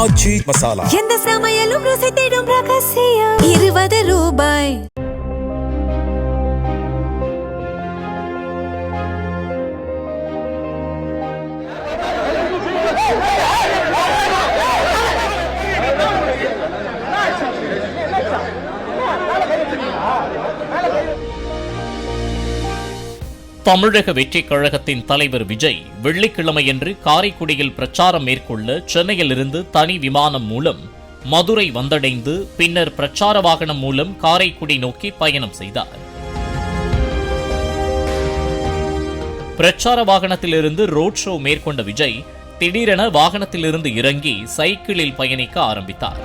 ஆச்சி மசாலா எந்த சமையலும் ருசி தேடும் ரகசியம் 20 ரூபாய். தமிழக வெற்றிக் கழகத்தின் தலைவர் விஜய் வெள்ளிக்கிழமையன்று காரைக்குடியில் பிரச்சாரம் மேற்கொள்ள சென்னையிலிருந்து தனி விமானம் மூலம் மதுரை வந்தடைந்து பின்னர் பிரச்சார வாகனம் மூலம் காரைக்குடி நோக்கி பயணம் செய்தார். பிரச்சார வாகனத்திலிருந்து ரோட் ஷோ மேற்கொண்ட விஜய் திடீரென வாகனத்திலிருந்து இறங்கி சைக்கிளில் பயணிக்க ஆரம்பித்தார்.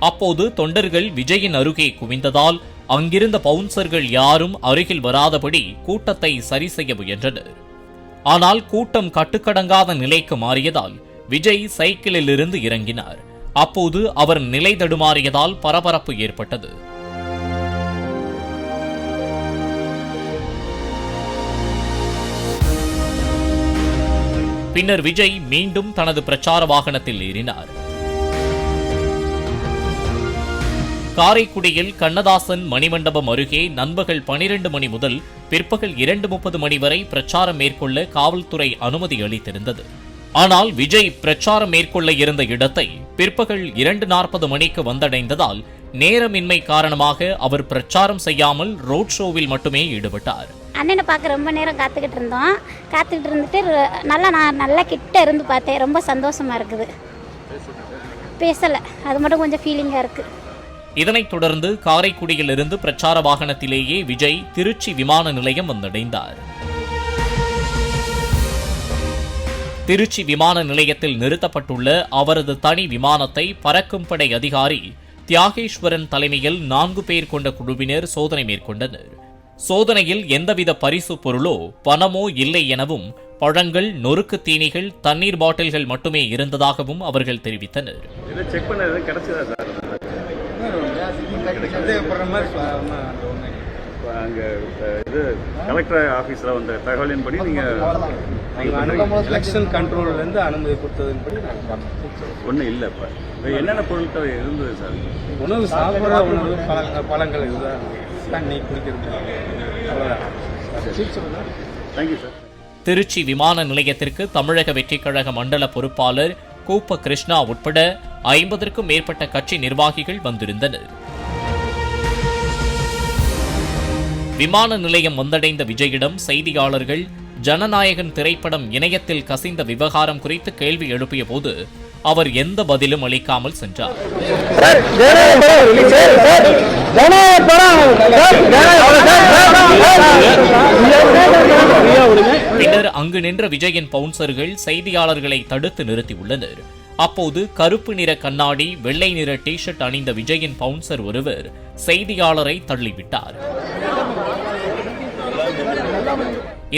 அப்போது தொண்டர்கள் விஜயின் அருகே குவிந்ததால் அங்கிருந்த பவுன்சர்கள் யாரும் அருகில் வராதபடி கூட்டத்தை சரி செய்ய முயன்றனர். ஆனால் கூட்டம் கட்டுக்கடங்காத நிலைக்கு மாறியதால் விஜய் சைக்கிளில் இருந்து இறங்கினார். அப்போது அவர் நிலை தடுமாறியதால் பரபரப்பு ஏற்பட்டது. பின்னர் விஜய் மீண்டும் தனது பிரச்சார வாகனத்தில் ஏறினார். காரைக்குடியில் கண்ணதாசன் மணிமண்டபம் அருகே நண்பகல் 12 மணி முதல் பிற்பகல் 2:30 மணி வரை பிரச்சாரம் மேற்கொள்ள காவல்துறை அனுமதி அளித்திருந்தது. ஆனால் விஜய் பிரச்சாரம் மேற்கொள்ள இருந்த இடத்தை பிற்பகல் 2:40 மணிக்கு வந்தடைந்ததால் நேரமின்மை காரணமாக அவர் பிரச்சாரம் செய்யாமல் ரோட் ஷோவில் மட்டுமே ஈடுபட்டார். அண்ணனை பார்க்க ரொம்ப நேரம் காத்துக்கிட்டு இருந்துட்டு நான் நல்லா கிட்ட இருந்து பார்த்தேன். ரொம்ப சந்தோஷமா இருக்குது. பேசலை, அது மட்டும் கொஞ்சம் ஃபீலிங்காக இருக்கு. இதனைத் தொடர்ந்து காரைக்குடியில் இருந்து பிரச்சார வாகனத்திலேயே விஜய் திருச்சி விமான நிலையம் வந்தடைந்தார். திருச்சி விமான நிலையத்தில் நிறுத்தப்பட்டுள்ள அவரது தனி விமானத்தை பறக்கும் படை அதிகாரி தியாகேஸ்வரன் தலைமையில் 4 பேர் கொண்ட குழுவினர் சோதனை மேற்கொண்டனர். சோதனையில் எந்தவித பரிசு பொருளோ பணமோ இல்லை எனவும் பழங்கள், நொறுக்கு தீனிகள், தண்ணீர் பாட்டில்கள் மட்டுமே இருந்ததாகவும் அவர்கள் தெரிவித்தனர். அங்கே இது கலெக்டர் ஆஃபீஸில் வந்த தகவலின்படி நீங்கள் எலெக்ஷன் கண்ட்ரோல்லேருந்து அனுமதி கொடுத்ததுன்படி ஒன்றும் இல்லை. இப்போ என்னென்ன பொருட்கள் இருந்தது சார்? உணவு, சாப்பிட்ற உணவு, பழங்கள், இதுதான், தண்ணி குடிக்கிறது, அவ்வளோதான். Thank you sir. திருச்சி விமான நிலையத்திற்கு தமிழக வெற்றிக் கழக மண்டல பொறுப்பாளர் கூப்ப கிருஷ்ணா உட்பட 50க்கும் மேற்பட்ட கட்சி நிர்வாகிகள் வந்திருந்தனர். விமான நிலையம் வந்தடைந்த விஜயிடம் செய்தியாளர்கள் ஜனநாயகன் திரைப்படம் இணையத்தில் கசிந்த விவகாரம் குறித்து கேள்வி எழுப்பிய போது அவர் எந்த பதிலும் அளிக்காமல் சென்றார். பின்னர் அங்கு நின்ற விஜயின் பவுன்சர்கள் செய்தியாளர்களை தடுத்து நிறுத்தியுள்ளனர். அப்போது கருப்பு நிற கண்ணாடி, வெள்ளை நிற டி ஷர்ட் அணிந்த விஜயின் பவுன்சர் ஒருவர் செய்தியாளரை தள்ளிவிட்டார்.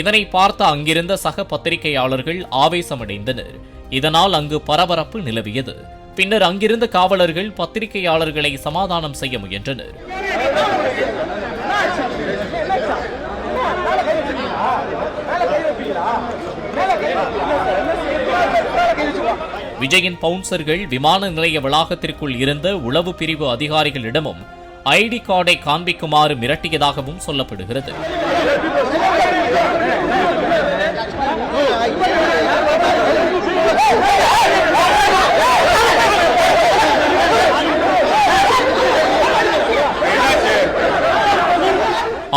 இதனை பார்த்த அங்கிருந்த சக பத்திரிகையாளர்கள் ஆவேசமடைந்தனர். இதனால் அங்கு பரபரப்பு நிலவியது. பின்னர் அங்கிருந்த காவலர்கள் பத்திரிகையாளர்களை சமாதானம் செய்ய முயன்றனர். விஜயின் பவுன்சர்கள் விமான நிலைய வளாகத்திற்குள் இருந்த உளவு பிரிவு அதிகாரிகளிடமும் ஐடி கார்டை காண்பிக்குமாறு மிரட்டியதாகவும் சொல்லப்படுகிறது.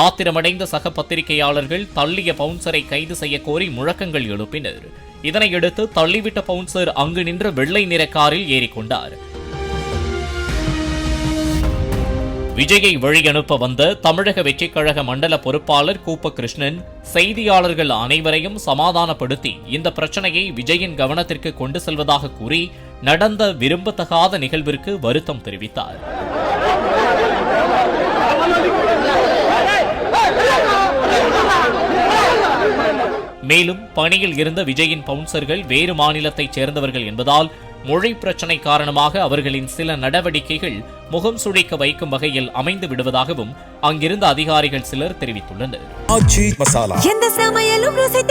ஆத்திரமடைந்த சக பத்திரிகையாளர்கள் தள்ளிய பவுன்சரை கைது செய்ய கோரி முழக்கங்கள் எழுப்பினர். இதனையடுத்து தள்ளிவிட்ட பவுன்சர் அங்கு நின்ற வெள்ளை நிற காரில் ஏறிக்கொண்டார். விஜயை வழியனுப்ப வந்த தமிழக வெற்றிக் கழக மண்டல பொறுப்பாளர் கூப்ப கிருஷ்ணன் செய்தியாளர்கள் அனைவரையும் சமாதானப்படுத்தி இந்த பிரச்சனையை விஜயின் கவனத்திற்கு கொண்டு செல்வதாக கூறி நடந்த விரும்பத்தகாத நிகழ்விற்கு வருத்தம் தெரிவித்தார். மேலும் பணியில் இருந்த விஜயின் பவுன்சர்கள் வேறு மாநிலத்தைச் சேர்ந்தவர்கள் என்பதால் மொழி பிரச்சினை காரணமாக அவர்களின் சில நடவடிக்கைகள் முகம் சுழிக்க வைக்கும் வகையில் அமைந்து விடுவதாகவும் அங்கிருந்த அதிகாரிகள் சிலர் தெரிவித்துள்ளனர். எந்த சமையலும் ருசி